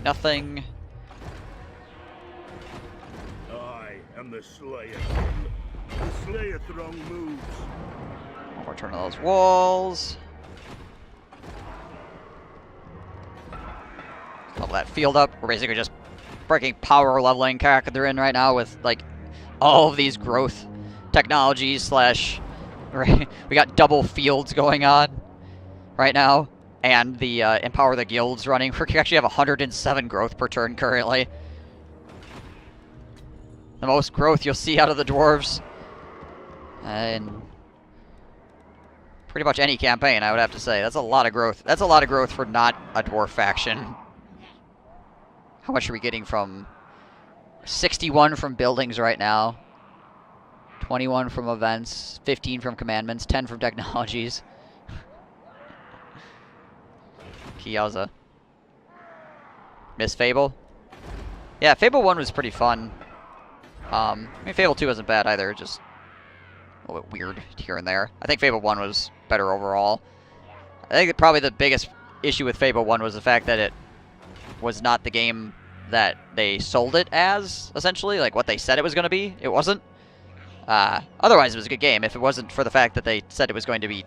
nothing. I am the Slayer. The Slayer throng moves. One more turn on those walls. Level that field up. We're basically just freaking power leveling Karak Kadrin right now with like all of these growth technologies slash. Right, we got double fields going on right now, and the Empower the Guilds running. We actually have 107 growth per turn currently. The most growth you'll see out of the dwarves in pretty much any campaign, I would have to say. That's a lot of growth. That's a lot of growth for not a dwarf faction. How much are we getting from 61 from buildings right now? 21 from events, 15 from commandments, 10 from technologies. Kiyauza. Miss Fable? Yeah, Fable 1 was pretty fun. I mean, Fable 2 wasn't bad either, just a little bit weird here and there. I think Fable 1 was better overall. I think that probably the biggest issue with Fable 1 was the fact that it was not the game that they sold it as, essentially. Like, what they said it was going to be, it wasn't. Otherwise, it was a good game. If it wasn't for the fact that they said it was going to be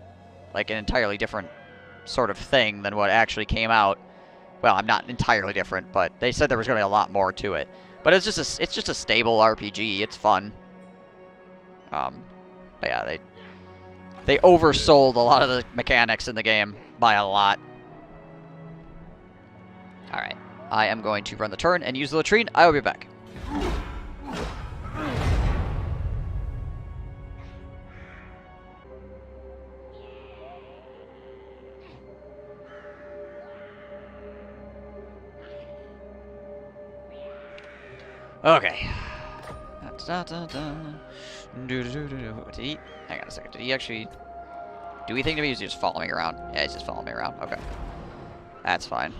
like an entirely different sort of thing than what actually came out. Well, I'm not entirely different, but they said there was going to be a lot more to it. But it's just a stable RPG. It's fun. But yeah, they oversold a lot of the mechanics in the game by a lot. All right, I am going to run the turn and use the latrine. I will be back. Okay. Did he? Hang on a second. Did he actually do anything to me? Or is he just following me around? Yeah, he's just following me around. Okay. That's fine.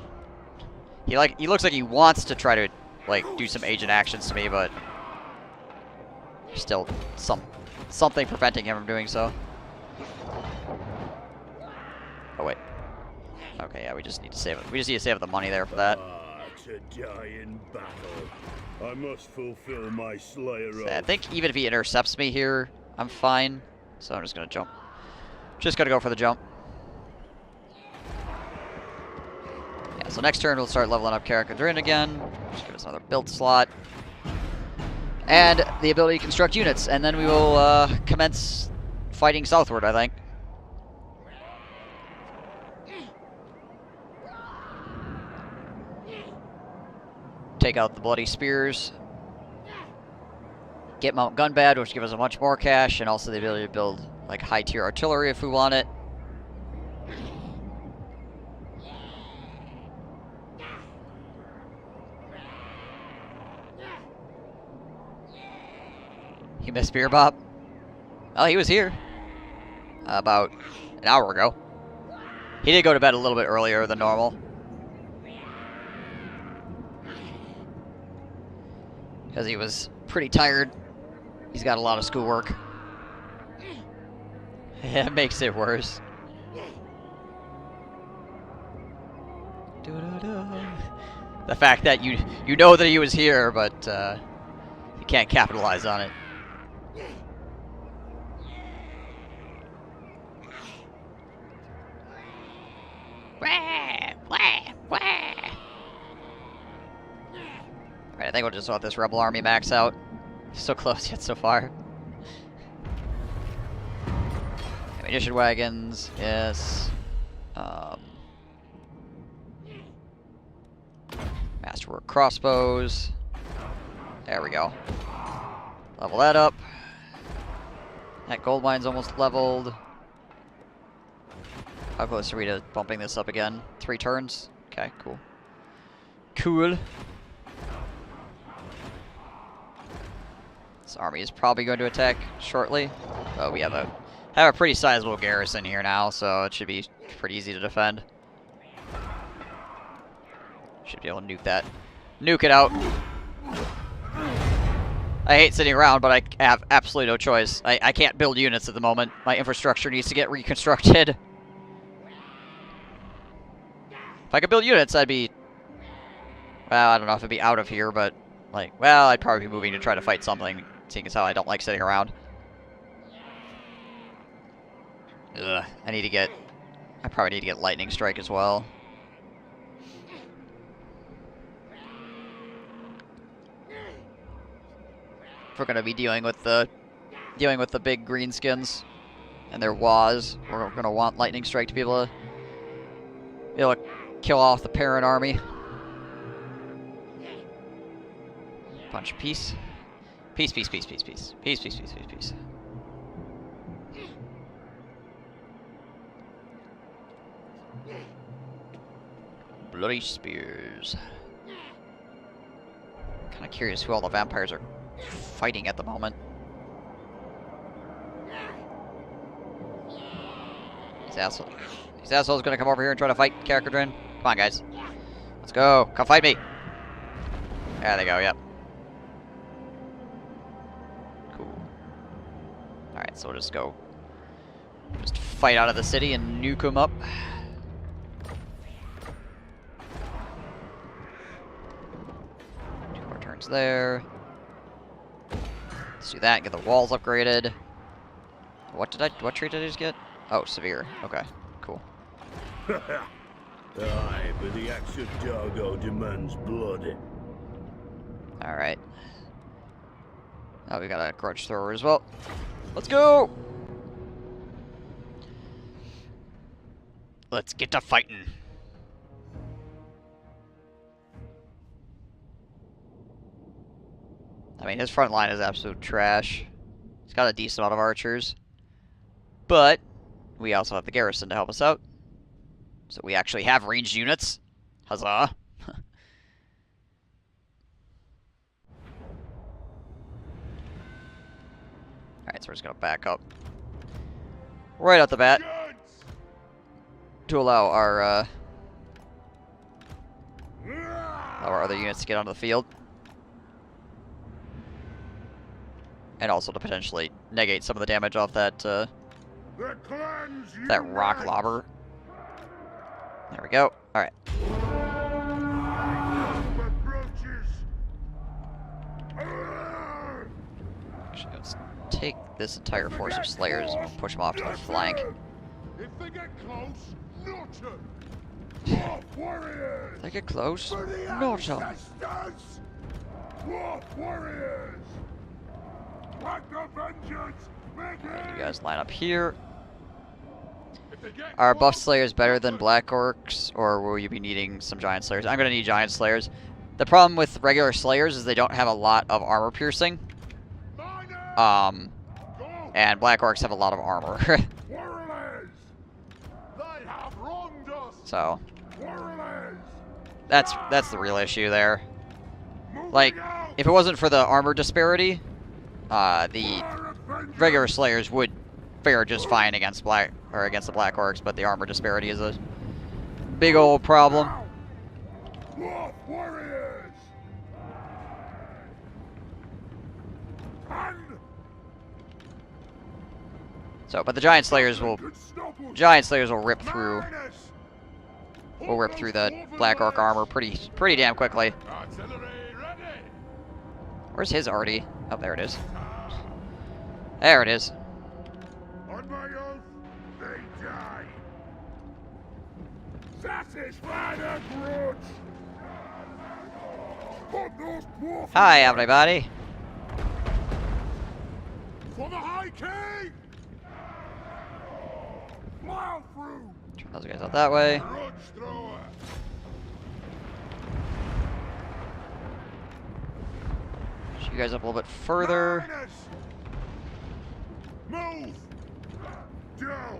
He looks like he wants to try to like do some agent actions to me, but still something preventing him from doing so. Oh wait. Okay, yeah, we just need to save it. We just need to save the money there for that. To die in battle. I must fulfill my Slayer oath. I think even if he intercepts me here, I'm fine. So I'm just gonna jump. Just gotta go for the jump. Yeah, so next turn we'll start leveling up Karak Kadrin again. Just give us another build slot. And the ability to construct units. And then we will commence fighting southward, I think. Take out the bloody spears. Get Mount Gunbad, which gives us a much more cash, and also the ability to build like high tier artillery if we want it. You missed Spear Bob? Oh, he was here about an hour ago. He did go to bed a little bit earlier than normal. Because he was pretty tired. He's got a lot of schoolwork. It makes it worse. The fact that you know that he was here, but you can't capitalize on it. Alright, I think we'll just let this rebel army max out. So close yet so far. Ammunition wagons, yes. Masterwork crossbows. There we go. Level that up. That gold mine's almost leveled. How close are we to bumping this up again? 3 turns? Okay, cool. Cool. This army is probably going to attack shortly. Oh, we have a pretty sizable garrison here now, so it should be pretty easy to defend. Should be able to nuke that. Nuke it out. I hate sitting around, but I have absolutely no choice. I can't build units at the moment. My infrastructure needs to get reconstructed. If I could build units, I'd be Well, I don't know if it'd be out of here, but, like, well, I'd probably be moving to try to fight something, seeing as how I don't like sitting around. Ugh, I probably need to get Lightning Strike as well. If we're gonna be dealing with the big greenskins and their WAs, we're gonna want Lightning Strike to be able to kill off the parent army. Punch peace. Peace, peace, peace, peace, peace. Peace, peace, peace, peace, peace. Bloody spears. Kind of curious who all the vampires are fighting at the moment. These assholes gonna come over here and try to fight Karak Kadrin? Come on, guys. Let's go. Come fight me. There they go, yep. Cool. Alright, so we'll just go. Just fight out of the city and nuke them up. 2 more turns there. Let's do that, get the walls upgraded. What trait did I just get? Oh, severe. Okay, cool. Aye, but the axe of Dargo demands blood. Alright. Oh, we got a grudge thrower as well. Let's go! Let's get to fighting. I mean, his front line is absolute trash. He's got a decent amount of archers. But we also have the garrison to help us out. So we actually have ranged units. Huzzah. Alright, so we're just going to back up right out the bat to allow our other units to get onto the field. And also to potentially negate some of the damage off that rock lobber. There we go. Alright. Actually, let's take this entire force of Slayers and push them off to the flank. If they get close, not them. Warriors! If they get close, not them. Warriors! What the vengeance? You guys line up here. Are buff Slayers better than Black Orcs, or will you be needing some Giant Slayers? I'm going to need Giant Slayers. The problem with regular Slayers is they don't have a lot of armor piercing. And Black Orcs have a lot of armor. So that's the real issue there. Like, if it wasn't for the armor disparity, the regular Slayers would fare just fine against against the Black Orcs, but the armor disparity is a big old problem. So, but the Giant Slayers will rip through the Black Orc armor pretty damn quickly. Where's his arty? Oh, there it is. There it is. On my oath, they die. Satisfy the grudge. Put those dwarfs. Hi, everybody. For the High King. Plow through. Turn those guys out that way. Grudge thrower. Push you guys up a little bit further. Move. Down.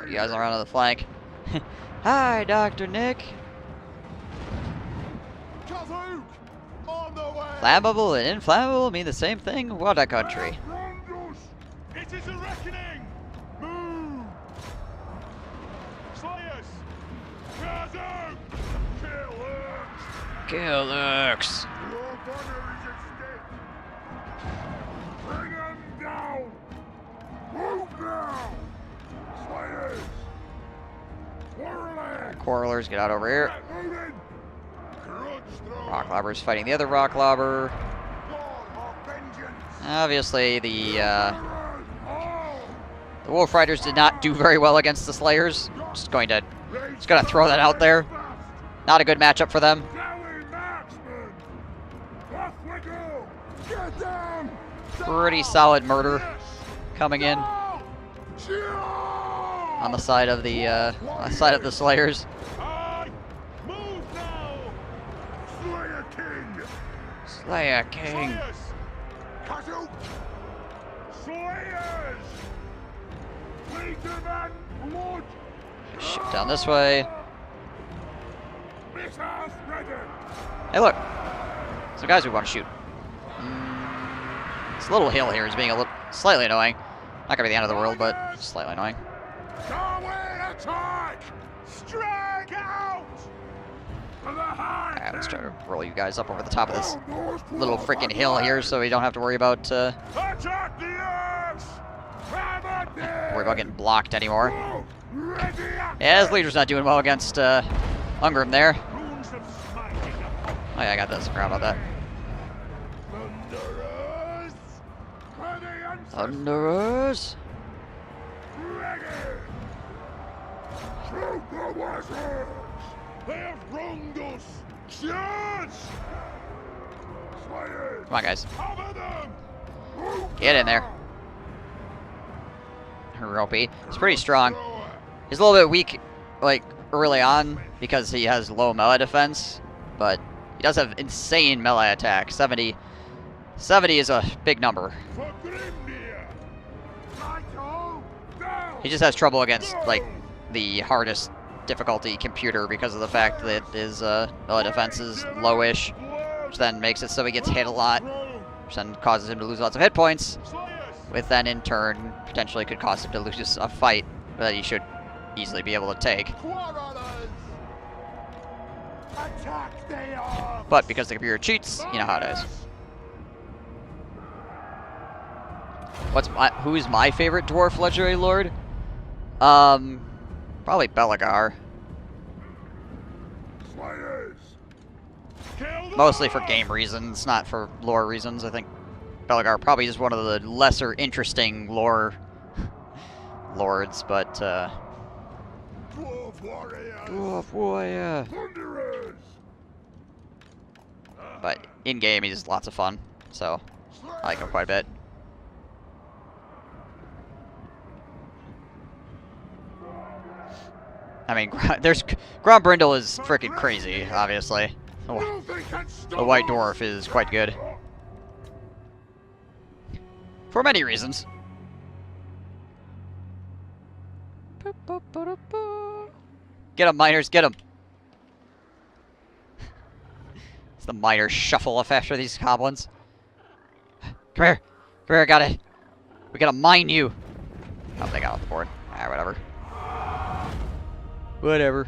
You guys around on the flank. Hi, Dr. Nick. Kazook. On the way. Flammable and inflammable mean the same thing. What a country. It is a reckoning. Move. Slayers. Kazook. Kill Lurks. Your honor is at stake. Bring them down. Move now. Slayers. Quarrelers, get out over here. Moving. Grudge thrower. Rock Lobber's fighting the other Rock Lobber. Lord of vengeance. Obviously, the All. Wolf Riders did not do very well against the Slayers. Just gonna throw that out there. Not a good matchup for them. Galley marksman. Off we go. Get down. Pretty solid murder coming in on the side of the Slayers. Aye. Move now. Slayer King. Slayer King. Slayers. Castle. Slayers. Leaderman Blood. Ship down this way. Missiles ready. Hey, look. Some guys we want to shoot. This little hill here is being a little slightly annoying. Not gonna be the end of the world, but slightly annoying. Darwin attack. Strike out. To the high. Alright, let's try to roll you guys up over the top of this little freaking hill here, so we don't have to worry about Attack the earth. getting blocked anymore. Ready up. Yeah, his leader's not doing well against Ungram there. Runes of smiting. Oh yeah, I got this. Forgot about that. Thunderers. Ready and Thunderers. ready. Shoot the wizards. They have wronged us. Shoot. Slayers. Come on, guys. Cover them. Get in there. Ropey. He's pretty strong. He's a little bit weak, like, early on, because he has low melee defense, but he does have insane melee attack. 70 is a big number. For Grimnir. Michael. Go. He just has trouble against, like, the hardest difficulty computer because of the fact that his melee defense is lowish, which then makes it so he gets hit a lot, which then causes him to lose lots of hit points, which then in turn potentially could cause him to lose a fight that he should easily be able to take. Quarrelers. Attack the earth. But because the computer cheats, you know how it is. Who's my favorite dwarf legendary lord? Probably Belagar. Slayers. Kill them Mostly for all. game reasons, not for lore reasons. I think Belagar probably is one of the lesser interesting lore lords, but Dwarf warriors. dwarf warrior. Thunderers. But in game he's lots of fun, so I like him quite a bit. I mean, there's Grombrindle is freaking crazy, obviously. The White Dwarf is quite good. For many reasons. Get him, miners, get him! It's the miners shuffle off after these goblins. Come here! Come here, I got it! We gotta mine you! Oh, they got off the board. Alright, whatever. Whatever.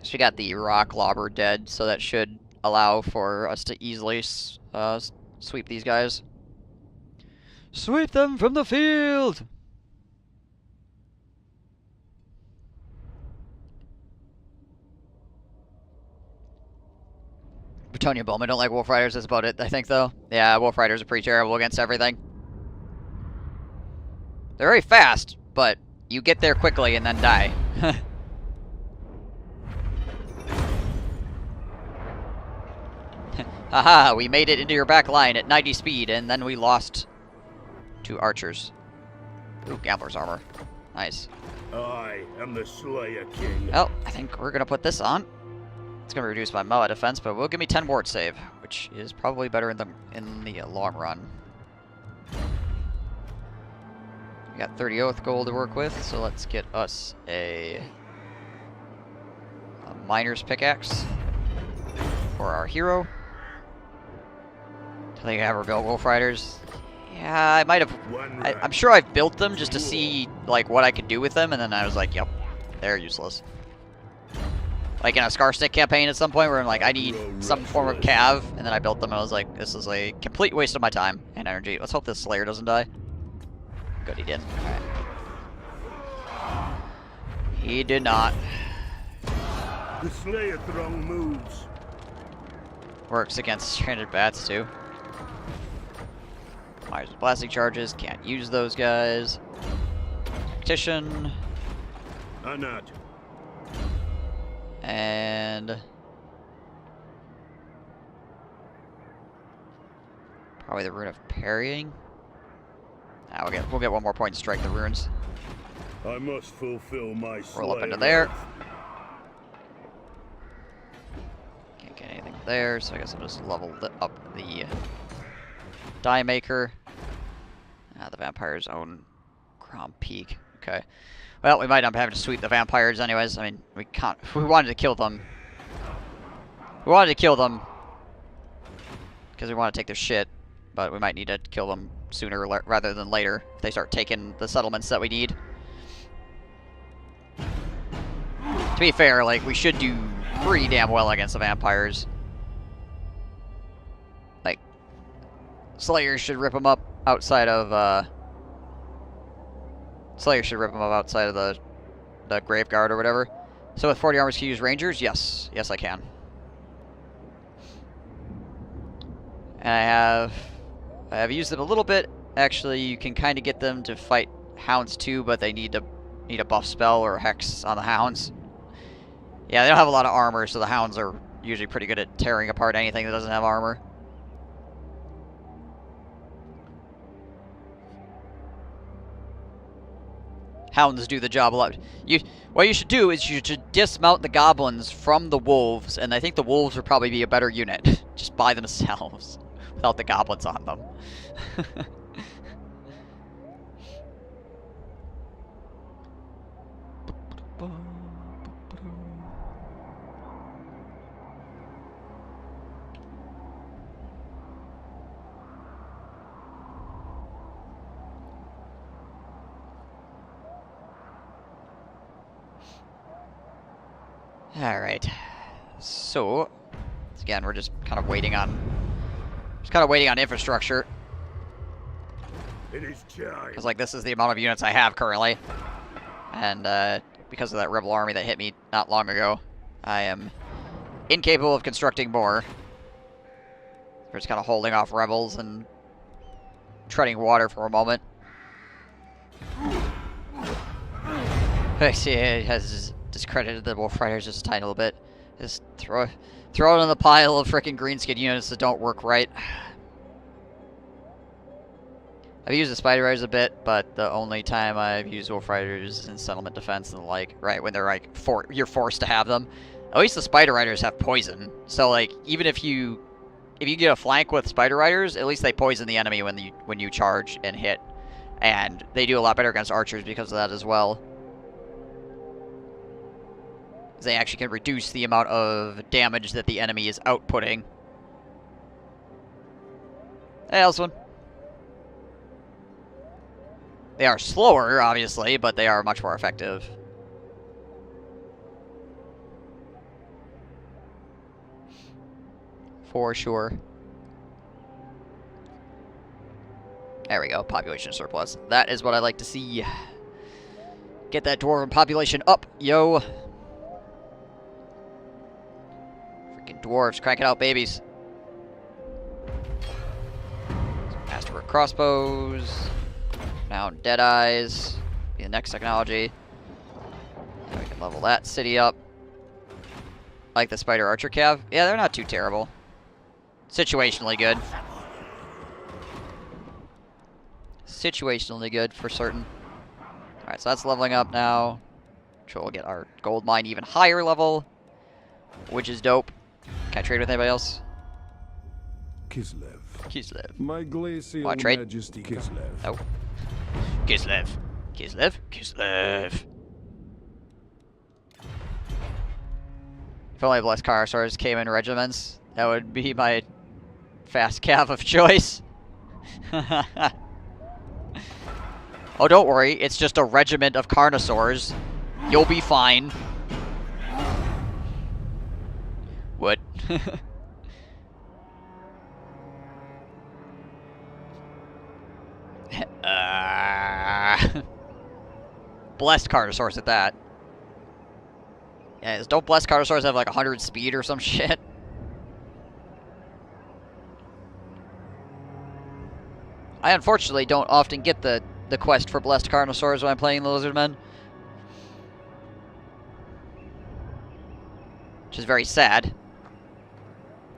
So we got the Rock Lobber dead, so that should allow for us to easily sweep these guys. Sweep them from the field! Bretonia Bowmen don't like Wolf Riders, that's about it, I think, though. Yeah, Wolf Riders are pretty terrible against everything. They're very fast, but you get there quickly and then die. Haha, we made it into your back line at 90 speed, and then we lost to archers. Ooh, Gambler's armor. Nice. I am the Slayer King. Oh, I think we're gonna put this on. It's gonna reduce my melee defense, but will give me 10 ward save, which is probably better in the long run. We got 30 oath gold to work with, so let's get us a miner's pickaxe for our hero. I think I ever built Wolf Riders. Yeah, I might have. I'm sure I've built them just to see like what I could do with them, and then I was like, yep, they're useless. Like in a Scar Stick campaign at some point where I'm like, I need some form of cav, and then I built them and I was like, this is a complete waste of my time and energy. Let's hope this Slayer doesn't die. Good, he didn't. Alright. He did not. The Slayer throng moves. Works against stranded bats too. Fires with blasting charges. Can't use those guys. Tactician. Anat. And probably the rune of parrying. Nah, we'll get one more point to strike the runes. I must fulfill my Roll up into Slayer there. oath. Can't get anything there, so I guess I'll just level up the die maker. The vampire's own Grom Peak. Okay. Well, we might not have to sweep the vampires anyways. I mean, we can't. If we wanted to kill them. We wanted to kill them because we want to take their shit, but we might need to kill them sooner rather than later if they start taking the settlements that we need. To be fair, like, we should do pretty damn well against the vampires. Like, Slayer should rip them up outside of, Slayer should rip them up outside of the Grave Guard or whatever. So with 40 armors, can you use Rangers? Yes. Yes, I can. And I have used them a little bit. Actually, you can kind of get them to fight Hounds too, but they need a buff spell or a Hex on the Hounds. Yeah, they don't have a lot of armor, so the Hounds are usually pretty good at tearing apart anything that doesn't have armor. Hounds do the job a lot. What you should do is you should dismount the goblins from the wolves, and I think the wolves would probably be a better unit, just by themselves, without the goblins on them. Alright, so, again, we're just kind of waiting on, infrastructure. It is time. Because, like, this is the amount of units I have currently. And, because of that rebel army that hit me not long ago, I am incapable of constructing more. We're just kind of holding off rebels and treading water for a moment. I see it has discredited the Wolf Riders just a tiny little bit. Just throw it in the pile of frickin' greenskin units that don't work right. I've used the Spider Riders a bit, but the only time I've used Wolf Riders is in settlement defense and the like, right, when they're like, you're forced to have them. At least the Spider Riders have poison, so like, even if you get a flank with Spider Riders, at least they poison the enemy when you charge and hit. And they do a lot better against archers because of that as well. They actually can reduce the amount of damage that the enemy is outputting. Hey, Elswin. They are slower, obviously, but they are much more effective. For sure. There we go, population surplus. That is what I like to see. Get that dwarven population up, yo. Freaking dwarves, crank it out, babies. Masterwork crossbows. Now Deadeyes. Be the next technology. Now we can level that city up. Like the Spider Archer Cav. Yeah, they're not too terrible. Situationally good. Situationally good, for certain. Alright, so that's leveling up now. Sure, we'll get our gold mine even higher level, which is dope. Can I trade with anybody else? Kislev. Kislev. My glacial Want to trade? majesty Kislev. Nope. Kislev. Kislev. Kislev. If only Blessed Karasaurs came in regiments, that would be my fast cav of choice. Oh, don't worry. It's just a regiment of Carnosaurs. You'll be fine. What? Blessed Carnosaurs at that. Yeah, don't Blessed Carnosaurs have like 100 speed or some shit? I unfortunately don't often get the quest for Blessed Carnosaurs when I'm playing the Lizardmen. Which is very sad.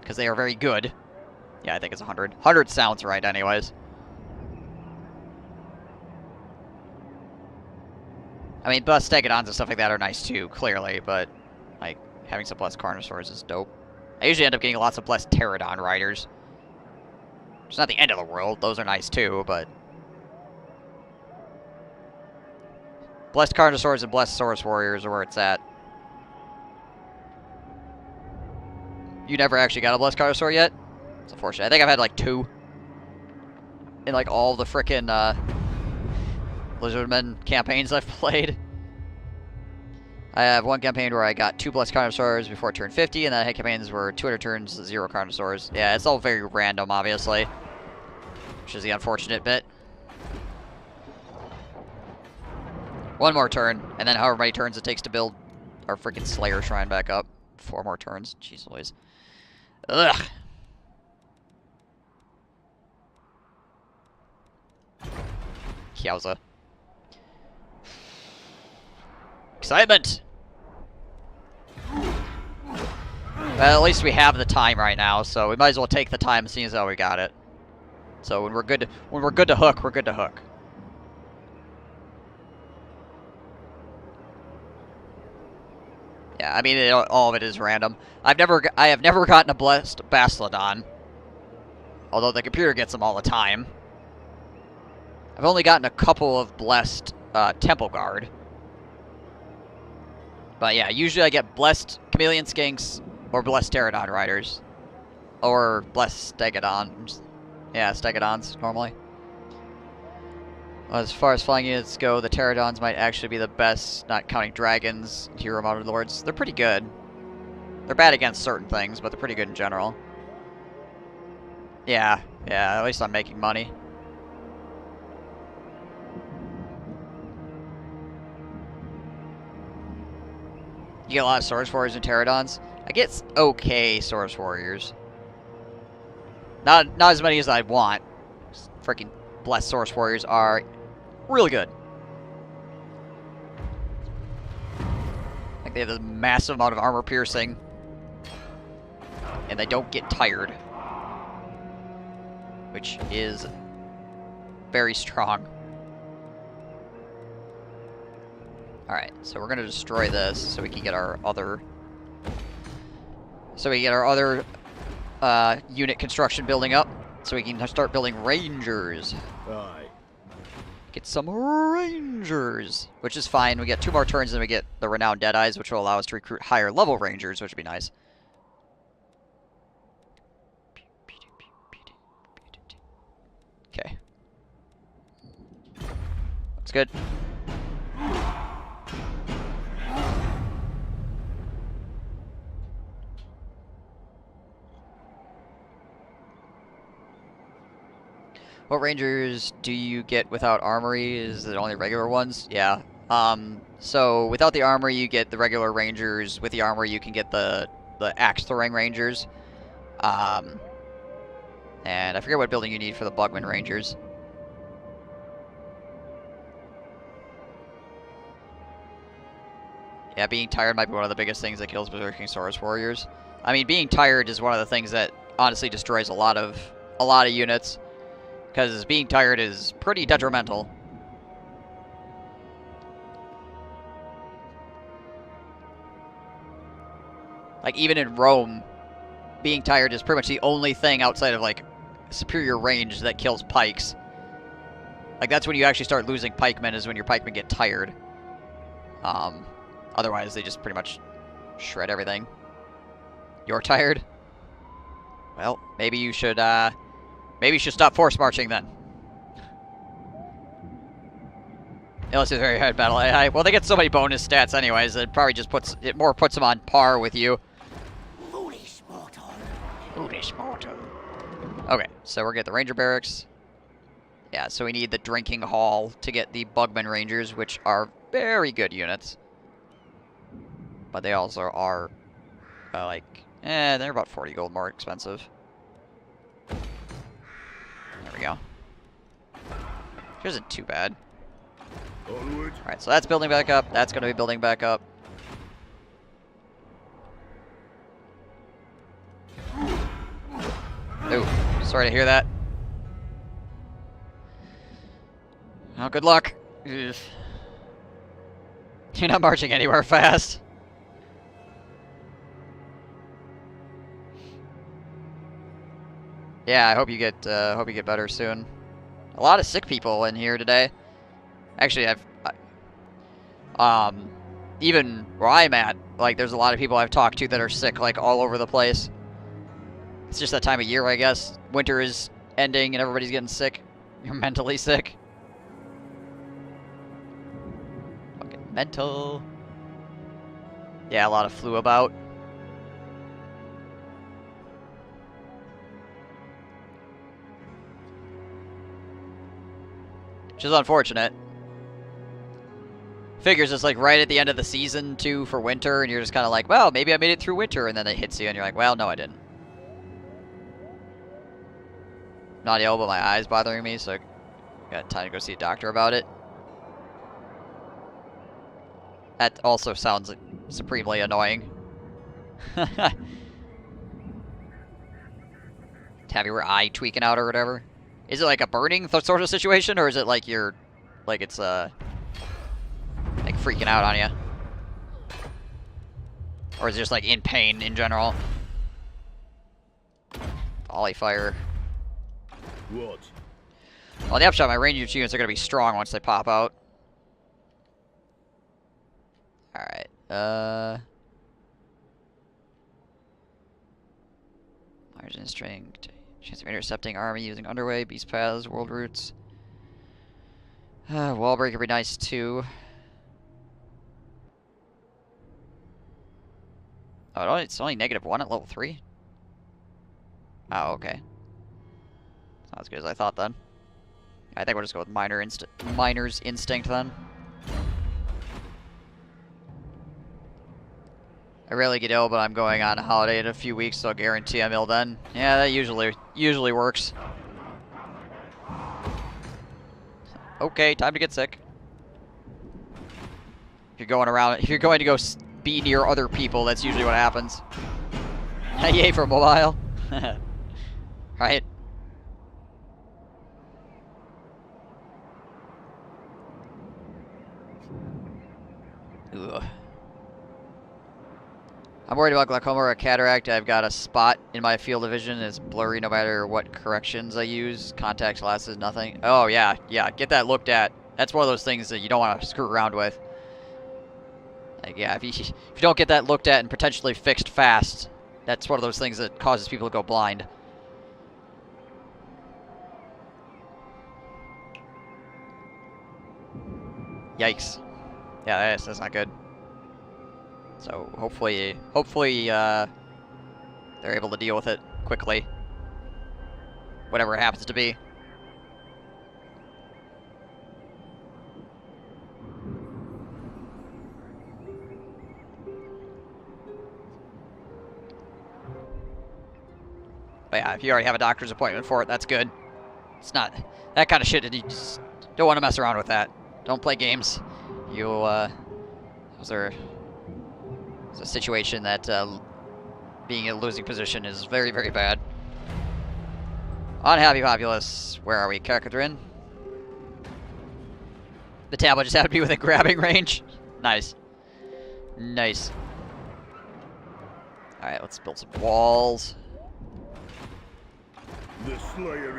Because they are very good. Yeah, I think it's 100. 100 sounds right anyways. I mean, Blessed Stegodons and stuff like that are nice too, clearly, but like having some Blessed Carnosaurs is dope. I usually end up getting lots of Blessed Pterodon Riders. It's not the end of the world, those are nice too, but Blessed Carnosaurs and Blessed Saurus Warriors are where it's at. You never actually got a Blessed Carnosaur yet? It's unfortunate. I think I've had like 2 in like all the frickin' Lizardmen campaigns I've played. I have one campaign where I got 2 Blessed Carnosaurs before turn 50, and then I had campaigns where 200 turns, 0 Carnosaurs. Yeah, it's all very random, obviously. Which is the unfortunate bit. 1 more turn, and then however many turns it takes to build our freaking Slayer Shrine back up. 4 more turns. Jeez Louise. Ugh. Yowza. Excitement! Well, at least we have the time right now, so we might as well take the time seeing as how we got it. So when we're good to hook, we're good to hook. Yeah, I mean all of it is random. I have never gotten a Blessed Bastiodon, although the computer gets them all the time. I've only gotten a couple of Blessed Temple Guard. But yeah, usually I get Blessed Chameleon Skinks or Blessed Pterodon Riders. Or Blessed Stegodons. Yeah, Stegodons, normally. As far as flying units go, the Pterodons might actually be the best, not counting dragons, hero mounted lords. They're pretty good. They're bad against certain things, but they're pretty good in general. Yeah, at least I'm making money. You get a lot of Saurus Warriors and Pterodons. I get okay Saurus Warriors. Not as many as I want. Freaking Blessed Saurus Warriors are really good. Like they have a massive amount of armor piercing. And they don't get tired. Which is very strong. Alright, so we're gonna destroy this so we can get our other unit construction building up, so we can start building Rangers. Aye. Get some Rangers, which is fine. We get 2 more turns, and then we get the Renowned Deadeyes, which will allow us to recruit higher level Rangers, which would be nice. Okay. Looks good. What Rangers do you get without armory? Is it only regular ones? Yeah. So without the armory, you get the regular Rangers. With the armory, you can get the axe throwing Rangers. And I forget what building you need for the Bugman Rangers. Yeah, being tired might be one of the biggest things that kills Berserking Saurus Warriors. I mean, being tired is one of the things that honestly destroys a lot of units. Because being tired is pretty detrimental. Like, even in Rome, being tired is pretty much the only thing outside of, like, superior range that kills pikes. Like, that's when you actually start losing pikemen, is when your pikemen get tired. Otherwise, they just pretty much shred everything. You're tired? Well, maybe you should stop force marching then. Unless it's a very hard battle. Well, they get so many bonus stats anyways, it probably just puts them on par with you. Foolish mortal. Foolish mortal. Okay, so we're getting the Ranger Barracks. Yeah, so we need the Drinking Hall to get the Bugman Rangers, which are very good units. but they also are they're about 40 gold more expensive. There we go. Which isn't too bad. Onward. Alright, so that's building back up. That's going to be building back up. Ooh, sorry to hear that. Oh, good luck. Ugh. You're not marching anywhere fast. Yeah, I hope you get better soon. A lot of sick people in here today. Actually, even where I'm at, like, there's a lot of people I've talked to that are sick, like, all over the place. It's just that time of year, I guess. Winter is ending and everybody's getting sick. You're mentally sick. Fucking mental. Yeah, a lot of flu about. Which is unfortunate. Figures it's like right at the end of the season, too, for winter, and you're just kind of like, well, maybe I made it through winter, and then it hits you, and you're like, well, no, I didn't. Not ill, but my eye's bothering me, so I got time to go see a doctor about it. That also sounds like supremely annoying. Have your eye tweaking out or whatever? Is it like a burning sort of situation, or is it like you're, like it's like freaking out on you? Or is it just like in pain in general? Volley fire. What? Well, the upshot, my ranged units are going to be strong once they pop out. Alright, Margin strength. Chance of intercepting army using underway, beast paths, world routes. Wall break would be nice too. Oh, it's only -1 at level 3? Oh, okay. It's not as good as I thought then. I think we'll just go with Miner's Instinct then. I rarely get ill, but I'm going on a holiday in a few weeks, so I'll guarantee I'm ill then. Yeah, that usually works. Okay, time to get sick. If you're going to go be near other people, that's usually what happens. Yay for mobile. Right? Ugh. I'm worried about glaucoma or a cataract. I've got a spot in my field of vision. It's blurry no matter what corrections I use. Contact glasses, nothing. Oh, yeah. Yeah, get that looked at. That's one of those things that you don't want to screw around with. Like, yeah, if you don't get that looked at and potentially fixed fast, that's one of those things that causes people to go blind. Yikes. Yeah, that's not good. So hopefully they're able to deal with it quickly. Whatever it happens to be. But yeah, if you already have a doctor's appointment for it, that's good. It's not that kind of shit. You just don't want to mess around with that. Don't play games. It's a situation that being in a losing position is very, very bad. Unhappy populace. Where are we? Karak Kadrin? The tablet just happened to be within grabbing range. Nice. Nice. Alright, let's build some walls.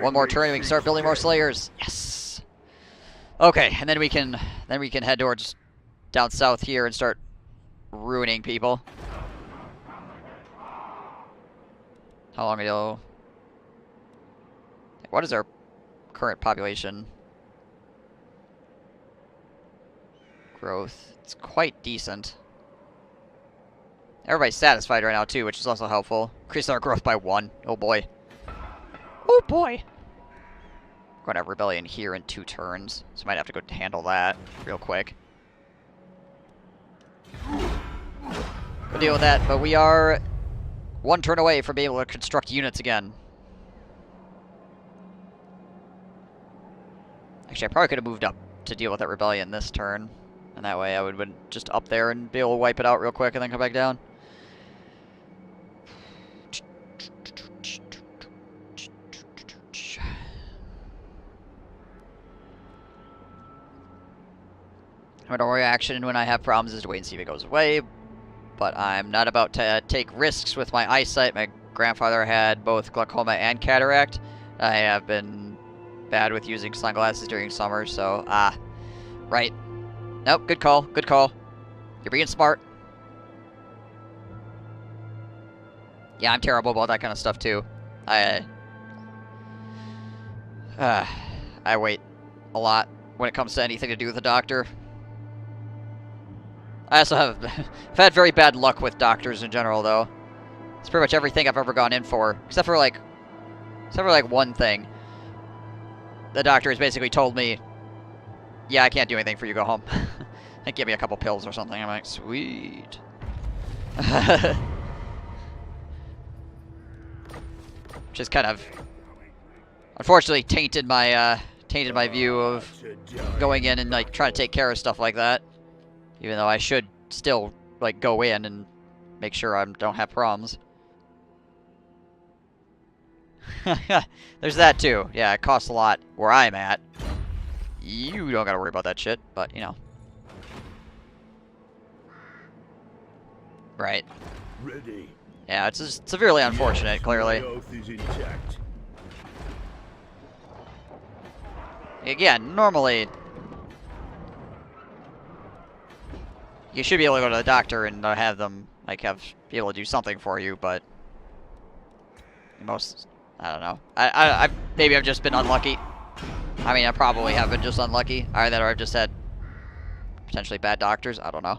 One more turn and we can start building more slayers. Yes. Okay, and then we can head towards down south here and start ruining people. How long ago? What is our current population growth? It's quite decent. Everybody's satisfied right now too, which is also helpful. Increasing our growth by 1. Oh boy. Oh boy. We're going to have rebellion here in 2 turns, so might have to go handle that real quick. We'll deal with that, but we are one turn away from being able to construct units again. Actually, I probably could have moved up to deal with that rebellion this turn. And that way I would have been just up there and be able to wipe it out real quick and then come back down. My normal reaction when I have problems is to wait and see if it goes away. But I'm not about to take risks with my eyesight. My grandfather had both glaucoma and cataract. I have been bad with using sunglasses during summer, so, right. Nope, good call, good call. You're being smart. Yeah, I'm terrible about that kind of stuff, too. I wait a lot when it comes to anything to do with a doctor. I also have I've had very bad luck with doctors in general, though. It's pretty much everything I've ever gone in for, except for like one thing. The doctor has basically told me, yeah, I can't do anything for you, go home. And give me a couple pills or something. I'm like, sweet. Which is kind of, unfortunately, tainted my view of going in and like trying to take care of stuff like that. Even though I should still like go in and make sure I don't have problems. There's that too. Yeah, it costs a lot where I'm at. You don't gotta worry about that shit, but you know. Right. Ready. Yeah, it's just severely unfortunate, clearly. My oath is intact. Again, normally you should be able to go to the doctor and have them like be able to do something for you, but most, I don't know. I maybe I've just been unlucky. I mean, I probably have been just unlucky. Either I've just had potentially bad doctors. I don't know.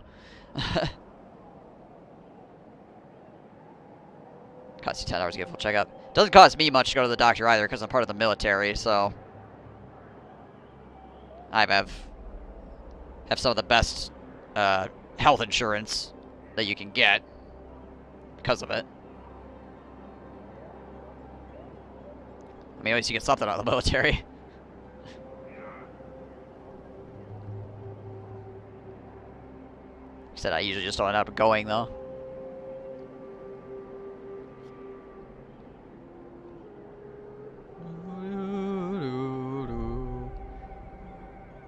Costs you 10 hours to get full checkup. Doesn't cost me much to go to the doctor either because I'm part of the military, so I have some of the best health insurance that you can get because of it. I mean, at least you get something out of the military. Like I said, I usually just don't end up going, though.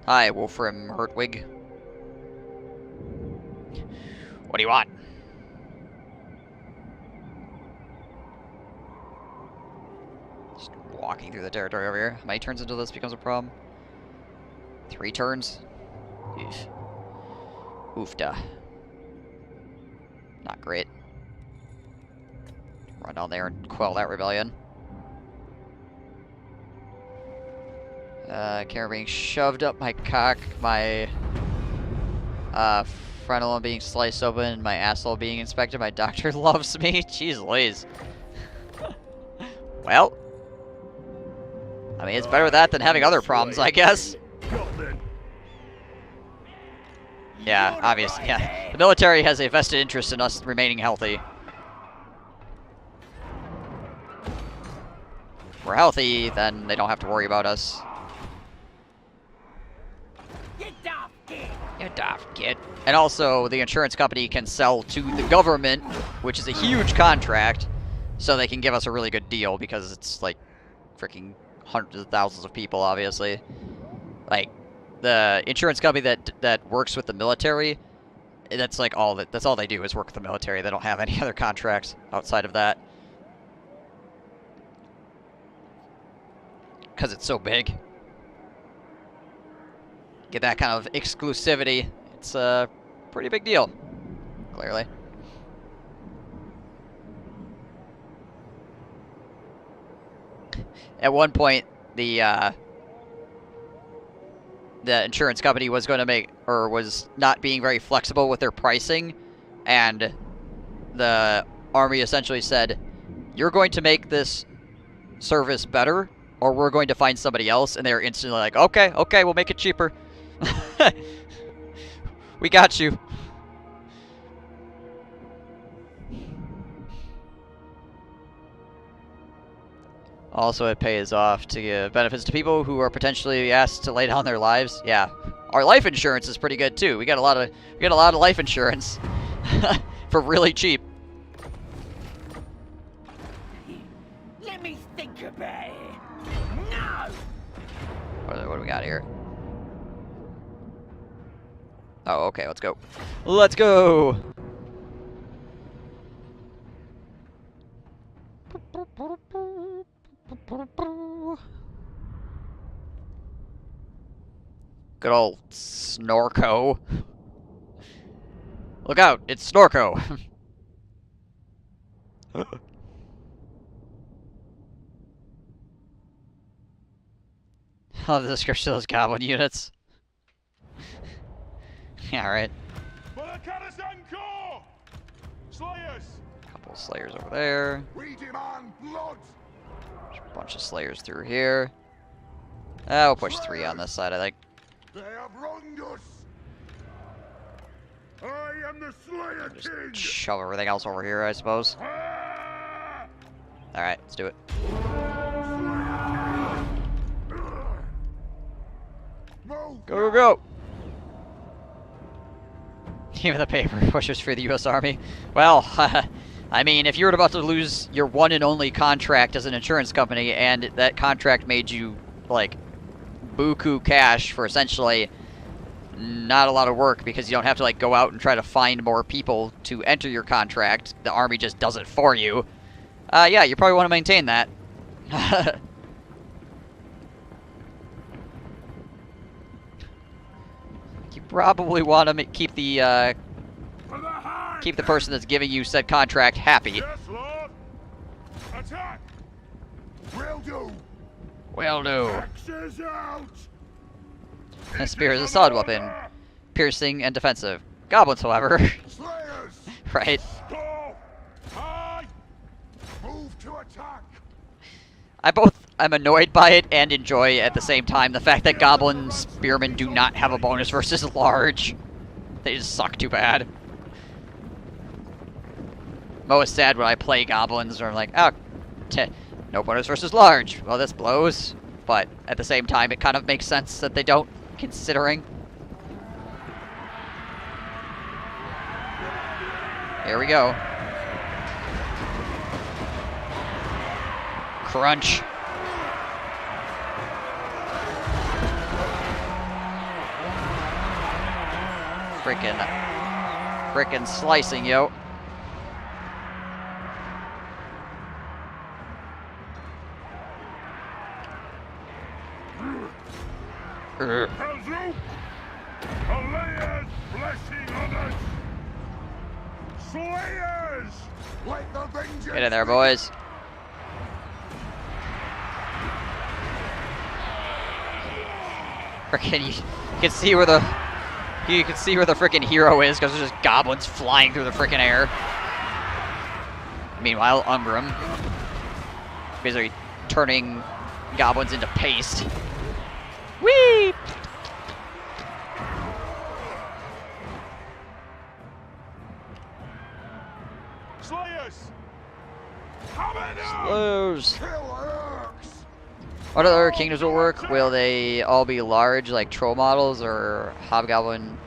Hi, Wolfram Hertwig. What do you want? Just walking through the territory over here. How many turns until this becomes a problem? 3 turns? Oof. Oofda. Not great. Run down there and quell that rebellion. Camera being shoved up my cock, my frontal being sliced open, my asshole being inspected, my doctor loves me. Jeez Louise. Well, I mean, it's better that than having other problems, I guess. Yeah, obviously, yeah. The military has a vested interest in us remaining healthy. If we're healthy, then they don't have to worry about us. Get off, kid. And also, the insurance company can sell to the government, which is a huge contract, so they can give us a really good deal because it's like freaking hundreds of thousands of people, obviously. Like, the insurance company that works with the military, that's like that's all they do is work with the military. They don't have any other contracts outside of that. Because it's so big. Get that kind of exclusivity. It's a pretty big deal, clearly. At one point, the insurance company was going to was not being very flexible with their pricing, and the Army essentially said, "You're going to make this service better, or we're going to find somebody else," and they were instantly like, okay, we'll make it cheaper. We got you. Also, it pays off to give benefits to people who are potentially asked to lay down their lives. Yeah, our life insurance is pretty good too. We got a lot of life insurance for really cheap. Let me think about it. No. What do we got here? Oh, okay. Let's go. Let's go. Good old Snorko. Look out, it's Snorko. Oh, the description of those goblin units. Yeah, right. Couple slayers over there. We demand blood. There's a bunch of slayers through here. We'll push 3 on this side, I think. They have wronged us. I am the Slayer King. Just shove everything else over here, I suppose. Ah! Alright, let's do it. Move. Go, go, go! Even the paper pushes for the U.S. Army. Well, I mean, if you were about to lose your one and only contract as an insurance company, and that contract made you, like, buku cash for essentially not a lot of work because you don't have to, like, go out and try to find more people to enter your contract. The Army just does it for you. Yeah, you probably want to maintain that. You probably want to keep the person that's giving you said contract happy. Yes, Lord. Attack. Will do. Will do. Axes out. A spear is a solid weapon, piercing and defensive. Goblins, however, Slayers. right? Stop. Aye. Move to attack. I'm annoyed by it and enjoy at the same time the fact that goblin spearmen do not have a bonus versus large. They just suck too bad. I'm always sad when I play goblins or I'm like, oh, no bonus versus large. Well, this blows, but at the same time, it kind of makes sense that they don't, considering. Here we go. Crunch. Frickin' slicing, yo. Hello. Slayers blessing on us. Slayers. Let the vengeance. Get in there, boys. Frickin' you can see where the frickin' hero is because there's just goblins flying through the frickin' air. Meanwhile, Ungram basically turning goblins into paste. Whee! Slayers. Come in. Slows. Kill orcs. What other kingdoms will work? Will they all be large, like troll models, or hobgoblin,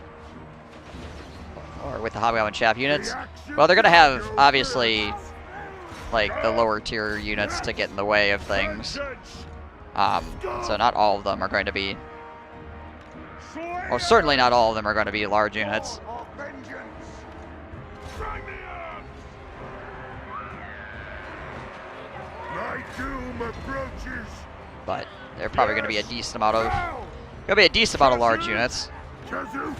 or with the hobgoblin chaff units? Well, they're gonna have obviously like the lower tier units to get in the way of things. So not all of them are going to be, or certainly not all of them are going to be large units. My doom approaches. But they're probably going to be a decent amount of, large units. Kazu.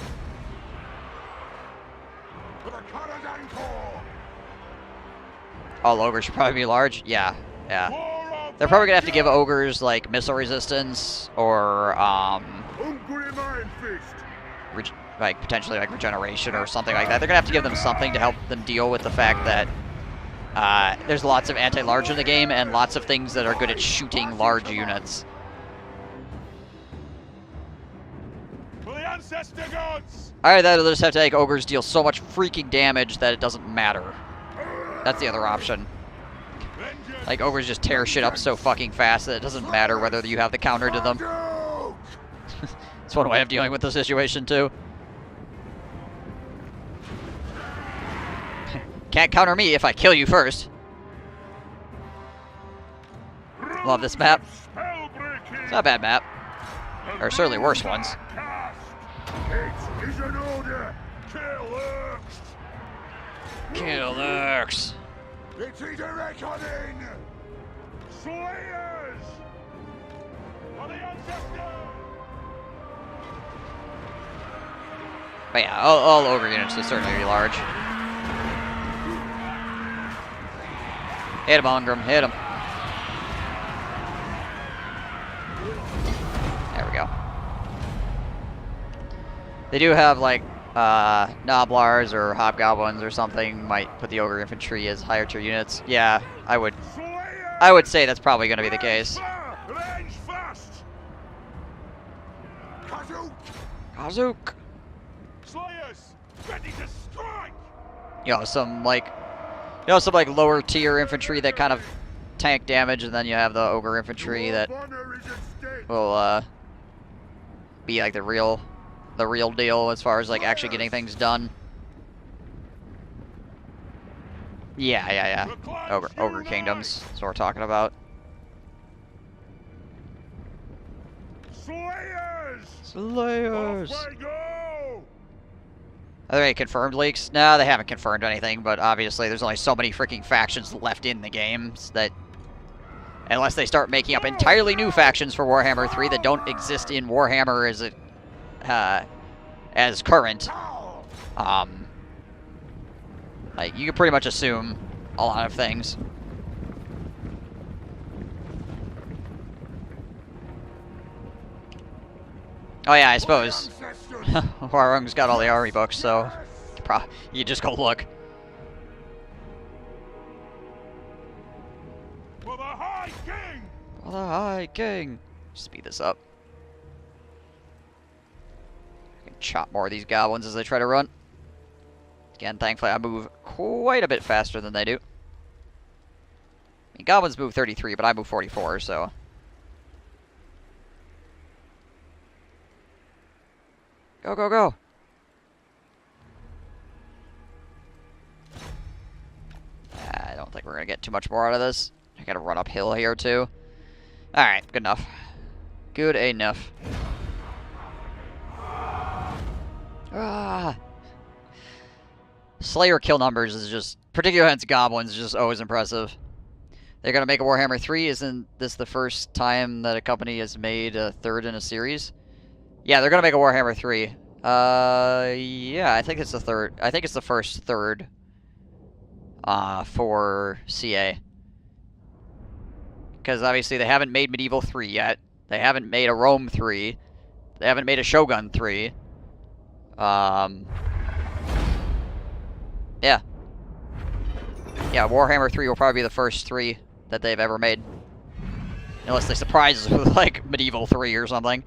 For the Karak Kadrin. All ogres should probably be large. Yeah, yeah. They're probably gonna have to give ogres like missile resistance or Hungry Mind Fist. like potentially like regeneration or something like that. They're gonna have to give them something to help them deal with the fact that there's lots of anti-large in the game and lots of things that are good at shooting large units. For the ancestor gods. Either that or they'll just have to make ogres deal so much freaking damage that it doesn't matter. That's the other option. Like, ogres just tear shit up so fucking fast that it doesn't matter whether you have the counter to them. It's one way of dealing with the situation, too. Can't counter me if I kill you first. Love this map. It's not a bad map. There are certainly worse ones. It is an order. Kill Lurks. It is a reckoning. Slayers! For the ancestors! But yeah, all ogre units will certainly be large. Hit him, Ongram, hit him. There we go. They do have, like, Noblars or Hobgoblins or something might put the ogre infantry as higher tier units. Yeah, I would say that's probably going to be the case. Kazook. Slayers, ready to strike! Some like lower tier infantry that kind of tank damage, and then you have the ogre infantry that will be like the real deal as far as like actually getting things done. Yeah. Ogre kingdoms. That's what we're talking about. Slayers! Off we go! Are there any confirmed leaks? No, they haven't confirmed anything, but obviously there's only so many freaking factions left in the games that unless they start making up entirely new factions for Warhammer 3 that don't exist in Warhammer as current, like, you can pretty much assume a lot of things. Oh yeah, I suppose. Warung's got all the army books, so you just go look. For the High King! For the High King! Speed this up. I can chop more of these goblins as they try to run. Again, thankfully I move quite a bit faster than they do. I mean, goblins move 33, but I move 44, so... Go, go, go! I don't think we're going to get too much more out of this. I got to run uphill here, too. Alright, good enough. Good enough. Ah! Slayer kill numbers is just, particularly against goblins, is just always impressive. They're going to make a Warhammer 3. Isn't this the first time that a company has made a third in a series? Yeah, they're going to make a Warhammer 3. Yeah, I think it's the third. I think it's the first third for CA. Because obviously they haven't made Medieval 3 yet. They haven't made a Rome 3. They haven't made a Shogun 3. Yeah. Yeah, Warhammer 3 will probably be the first 3 that they've ever made. Unless they surprise us with, like, Medieval 3 or something.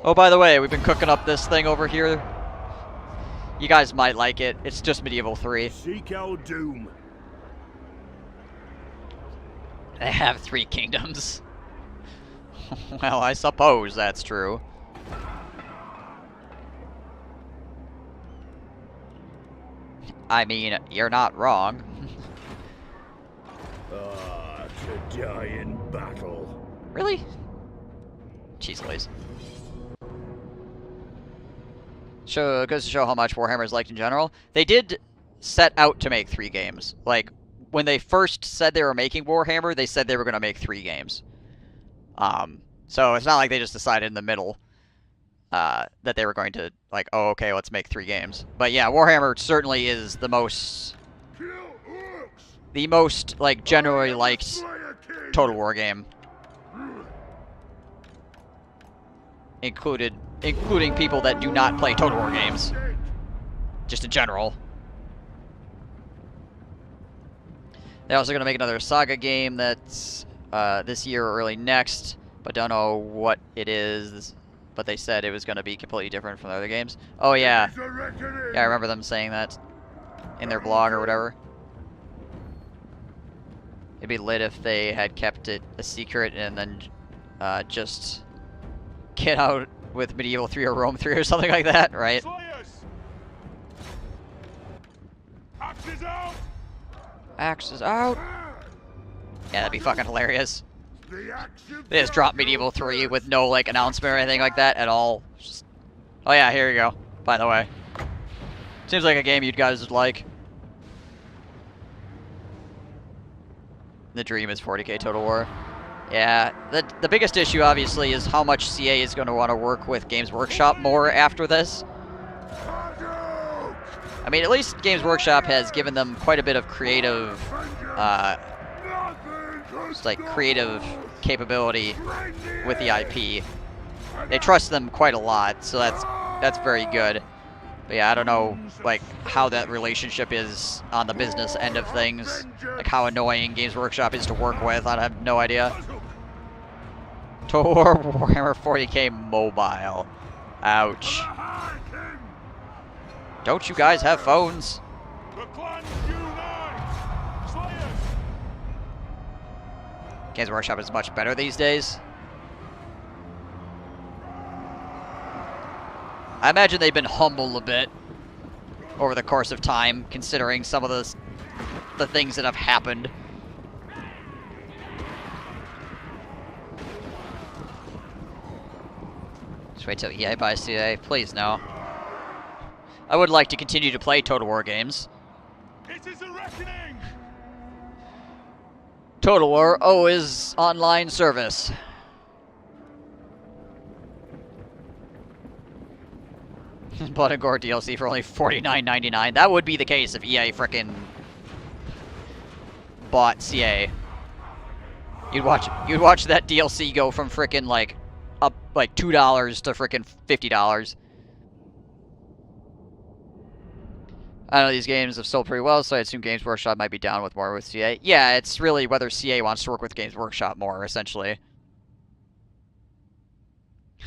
Oh, by the way, we've been cooking up this thing over here. You guys might like it. It's just Medieval 3. Seek our doom. They have 3 kingdoms. Well, I suppose that's true. I mean, you're not wrong. To die in battle. Really? Jeez Louise. Goes to show how much Warhammer is liked in general. They did set out to make 3 games. Like, when they first said they were making Warhammer, they said they were going to make 3 games. So it's not like they just decided in the middle that they were going to, like, oh, okay, let's make 3 games. But yeah, Warhammer certainly is the most, like, generally liked Total War game. Including people that do not play Total War games. Just in general. They're also going to make another Saga game that's this year or early next, but don't know what it is. But they said it was going to be completely different from the other games. Oh yeah. Yeah, I remember them saying that in their blog or whatever. It'd be lit if they had kept it a secret and then just get out with Medieval 3 or Rome 3 or something like that, right? Slayers! Axes out! Axes out! Yeah, that'd be fucking hilarious. The action They just drop Medieval 3 with no, like, announcement or anything like that at all. Just... Oh yeah, here you go, by the way. Seems like a game you guys would like. The dream is 40k Total War. Yeah, the biggest issue, obviously, is how much CA is going to want to work with Games Workshop more after this. I mean, at least Games Workshop has given them quite a bit of creative, just like creative capability with the IP. They trust them quite a lot, so that's very good. But yeah, I don't know, like, how that relationship is on the business end of things. Like, how annoying Games Workshop is to work with, I have no idea. Total War Warhammer 40k Mobile. Ouch. Don't you guys have phones? The clans unite! Slayers! Games Workshop is much better these days. I imagine they've been humbled a bit over the course of time, considering some of the things that have happened. Just wait till EA buys CA. Please, no. I would like to continue to play Total War games. It is a reckoning! Total War is online service. Blood and Gore DLC for only $49.99. That would be the case if EA frickin' bought CA. You'd watch that DLC go from frickin' like up like $2 to frickin' $50. I know these games have sold pretty well, so I assume Games Workshop might be down with more with CA. Yeah, it's really whether CA wants to work with Games Workshop more, essentially.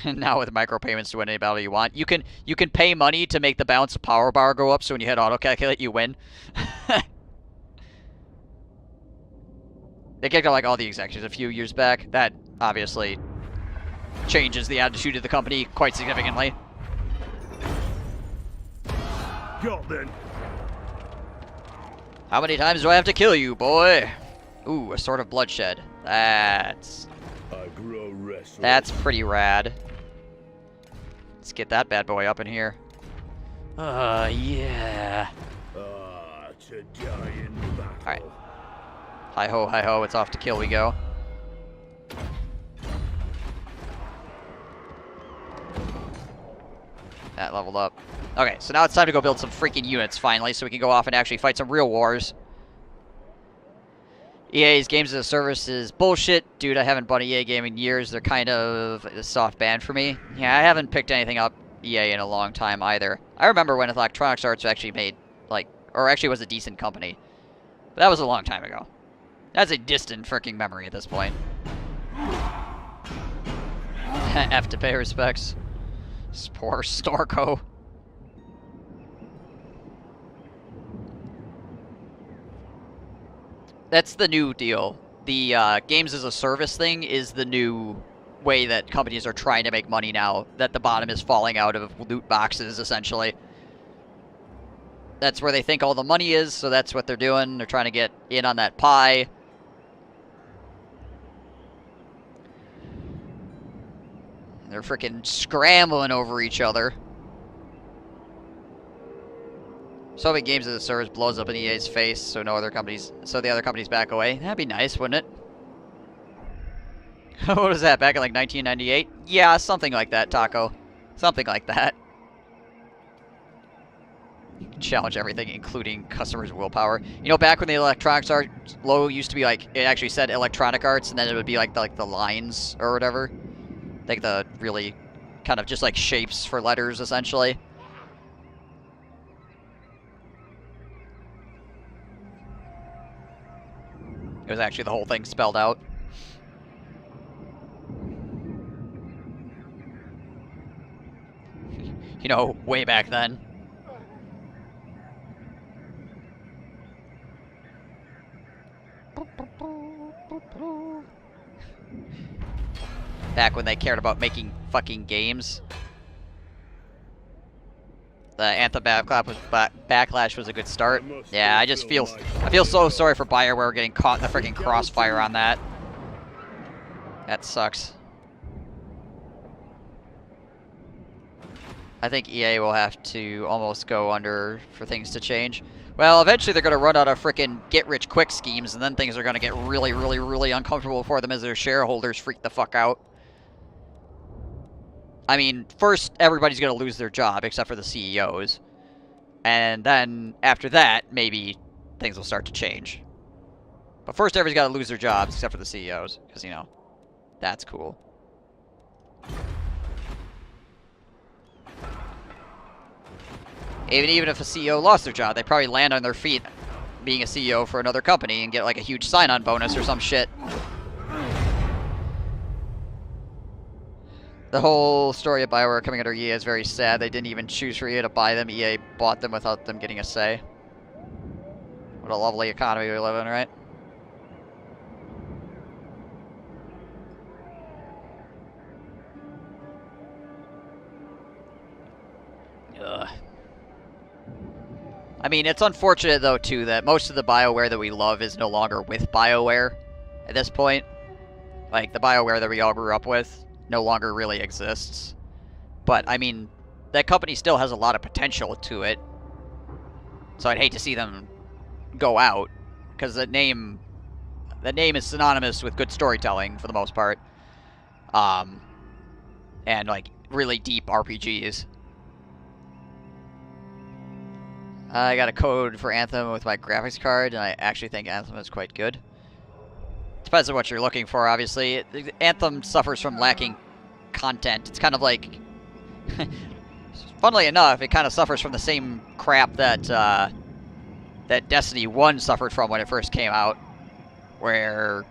Now with micropayments to win any battle you want. You can pay money to make the balance of power bar go up, so when you hit auto-calculate, you win. They kicked out like all the executives a few years back. That obviously changes the attitude of the company quite significantly. Got then. How many times do I have to kill you, boy? Ooh, a Sword of Bloodshed. That's I grow restless. That's pretty rad. Let's get that bad boy up in here. Yeah. To die in battle. Alright. Hi ho, it's off to kill we go. That leveled up. Okay, so now it's time to go build some freaking units finally, so we can go off and actually fight some real wars. EA's Games as a Service is bullshit. Dude, I haven't bought an EA game in years. They're kind of a soft ban for me. Yeah, I haven't picked anything up EA in a long time either. I remember when Electronic Arts actually made, like, or actually was a decent company. But that was a long time ago. That's a distant freaking memory at this point. F to pay respects. Poor Storko. That's the new deal. The games as a service thing is the new way that companies are trying to make money now, that the bottom is falling out of loot boxes, essentially. That's where they think all the money is, so that's what they're doing. They're trying to get in on that pie. They're freaking scrambling over each other. So many games as a service blows up in EA's face, so the other companies back away. That'd be nice, wouldn't it? What was that, back in like 1998? Yeah, something like that, Taco. Something like that. Challenge everything, including customers' willpower. You know, back when the Electronic Arts logo used to be like, it actually said Electronic Arts, and then it would be like the lines or whatever. Like the really kind of just like shapes for letters, essentially. It was actually the whole thing spelled out. You know, way back then. Back when they cared about making fucking games. The Anthem Backlash was a good start. Yeah, I feel so sorry for BioWare getting caught in the freaking crossfire on that. That sucks. I think EA will have to almost go under for things to change. Well, eventually they're going to run out of freaking get-rich-quick schemes, and then things are going to get really, really, really uncomfortable for them as their shareholders freak the fuck out. I mean, first, everybody's going to lose their job, except for the CEOs. And then, after that, maybe things will start to change. But first, everybody's got to lose their jobs, except for the CEOs, because, you know, that's cool. Even if a CEO lost their job, they'd probably land on their feet being a CEO for another company and get, like, a huge sign-on bonus or some shit. The whole story of BioWare coming under EA is very sad. They didn't even choose for EA to buy them. EA bought them without them getting a say. What a lovely economy we live in, right? Ugh. I mean, it's unfortunate, though, too, that most of the BioWare that we love is no longer with BioWare at this point. Like, the BioWare that we all grew up with no longer really exists. But, I mean, that company still has a lot of potential to it. So I'd hate to see them go out, because the name is synonymous with good storytelling, for the most part. And, like, really deep RPGs. I got a code for Anthem with my graphics card, and I actually think Anthem is quite good. Depends on what you're looking for, obviously. Anthem suffers from lacking content. It's kind of like... funnily enough, it kind of suffers from the same crap that that Destiny 1 suffered from when it first came out. Where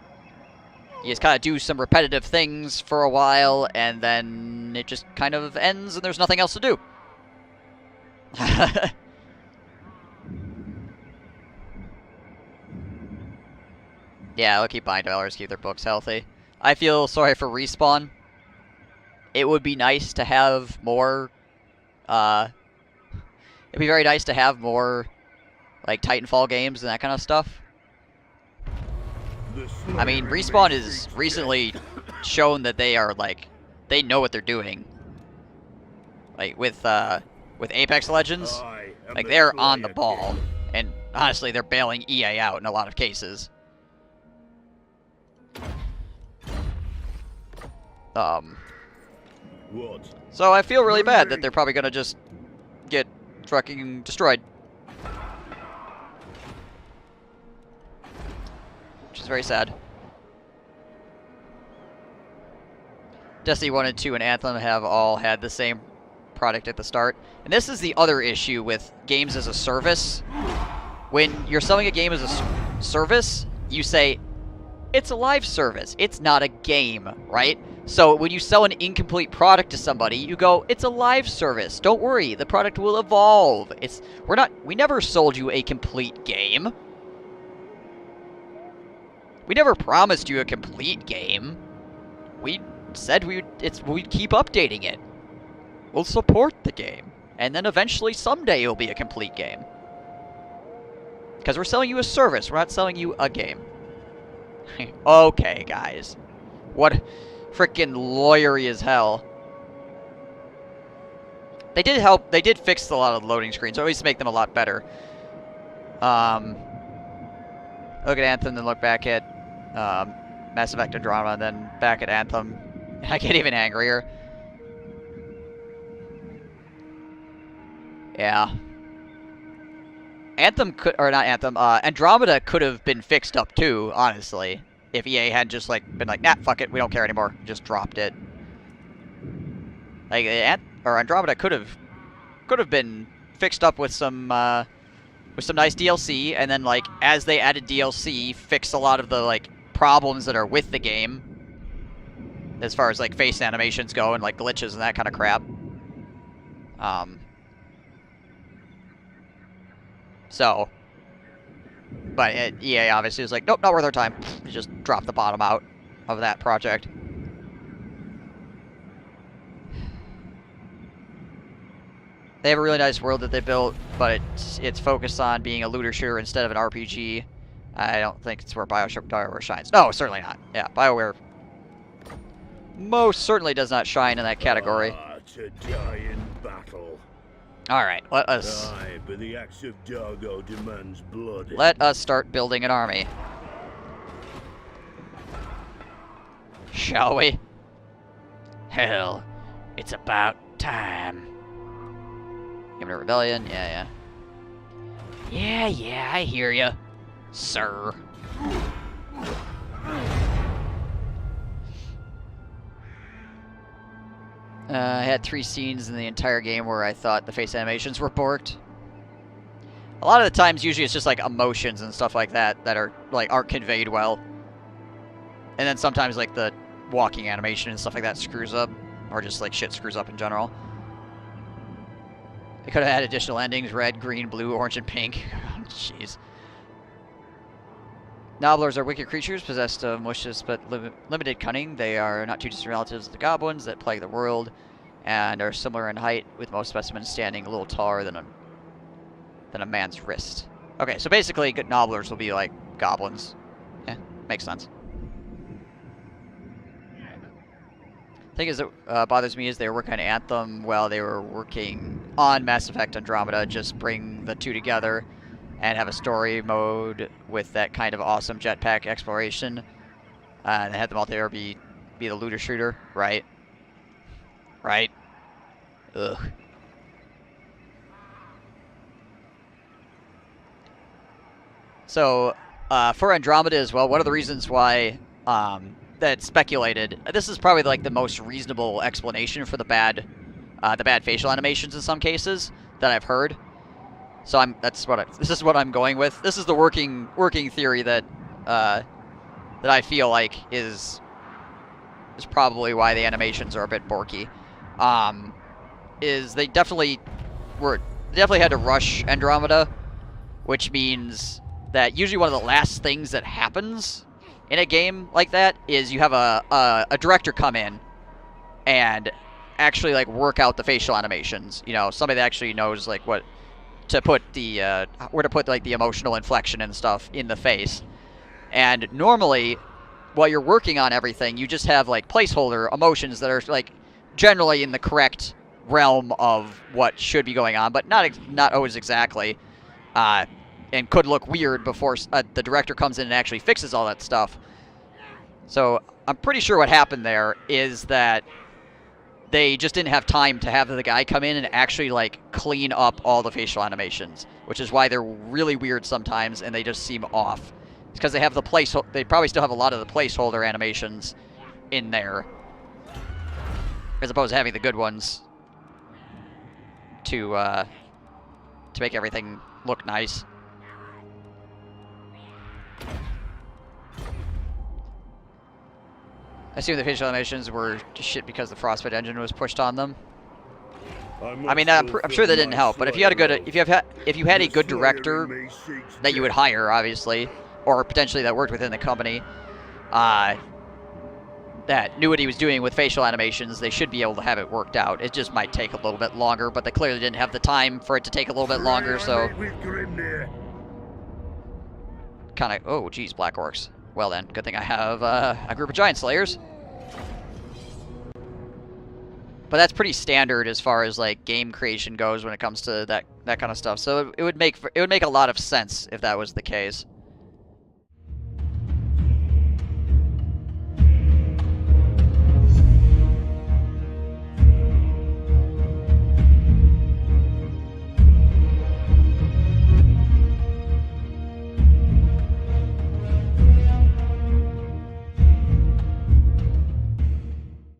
you just kind of do some repetitive things for a while, and then it just kind of ends, and there's nothing else to do. Yeah, they'll keep buying developers, keep their books healthy. I feel sorry for Respawn. It would be nice to have more, it'd be very nice to have more, like, Titanfall games and that kind of stuff. I mean, Respawn has recently shown that they are, like, they know what they're doing. Like, with Apex Legends, like, they're on the ball. And, honestly, they're bailing EA out in a lot of cases. So I feel really bad that they're probably gonna just get fucking destroyed. Which is very sad. Destiny 1 and 2 and Anthem have all had the same product at the start. And this is the other issue with games as a service. When you're selling a game as a service, you say, it's a live service. It's not a game, right? So when you sell an incomplete product to somebody, you go, it's a live service. Don't worry, the product will evolve. We never sold you a complete game. We never promised you a complete game. We said we'd keep updating it. We'll support the game. And then eventually someday it'll be a complete game. Because we're selling you a service, we're not selling you a game. Okay, guys. What frickin' lawyery as hell. They did fix a lot of the loading screens, so at least make them a lot better. Look at Anthem, then look back at Mass Effect Andromeda, and then back at Anthem. I get even angrier. Yeah. Andromeda could have been fixed up too, honestly. If EA had just been like, nah, fuck it, we don't care anymore, just dropped it. Like Andromeda could have been fixed up with some nice DLC, and then as they added DLC, fix a lot of the problems that are with the game, as far as face animations go and glitches and that kind of crap. So But EA obviously was like, nope, not worth our time. They just dropped the bottom out of that project. They have a really nice world that they built, but it's focused on being a looter shooter instead of an RPG. I don't think it's where BioWare shines. No, certainly not. Yeah, BioWare most certainly does not shine in that category. To die in battle. All right, let us. Aye, but the axe of Dargo demands blood. Let us start building an army. Shall we? Hell, it's about time. Give it a rebellion. Yeah. Yeah, I hear you, sir. I had 3 scenes in the entire game where I thought the face animations were borked. A lot of the times, usually it's just like emotions and stuff like that that are like aren't conveyed well. And then sometimes like the walking animation and stuff like that screws up, or just like shit screws up in general. They could have had additional endings: red, green, blue, orange, and pink. Jeez. Nobblers are wicked creatures possessed of malicious but limited cunning. They are not too distant relatives of the goblins that plague the world, and are similar in height, with most specimens standing a little taller than a man's wrist. Okay, so basically, good nobblers will be like goblins. Yeah, makes sense. Thing is that bothers me is they were working on Anthem while they were working on Mass Effect Andromeda. Just bring the two together and have a story mode with that kind of awesome jetpack exploration. And have the multiplayer be the looter shooter, right? Right? Ugh. So, for Andromeda as well, one of the reasons why that's speculated, this is probably like the most reasonable explanation for the bad facial animations in some cases that I've heard. So this is what I'm going with. This is the working theory that I feel like is probably why the animations are a bit borky. Is they definitely had to rush Andromeda, which means that usually one of the last things that happens in a game like that is you have a director come in and actually like work out the facial animations. You know, somebody that actually knows like what to put the where to put like the emotional inflection and stuff in the face. And normally, while you're working on everything, you just have like placeholder emotions that are like generally in the correct realm of what should be going on, but not always exactly. And could look weird before the director comes in and actually fixes all that stuff. So I'm pretty sure what happened there is that they just didn't have time to have the guy come in and actually like clean up all the facial animations, which is why they're really weird sometimes and they just seem off. It's because they have they probably still have a lot of the placeholder animations in there, as opposed to having the good ones to make everything look nice. I assume the facial animations were just shit because the Frostbite engine was pushed on them. I mean, I'm sure that didn't help. But if you had a good director that you would hire, obviously, or potentially that worked within the company, that knew what he was doing with facial animations, they should be able to have it worked out. It just might take a little bit longer, but they clearly didn't have the time for it to take a little bit longer. So, kind of. Oh, geez, Black Orcs. Well then, good thing I have a group of Giant Slayers. But that's pretty standard as far as like game creation goes when it comes to that kind of stuff. So it would make a lot of sense if that was the case.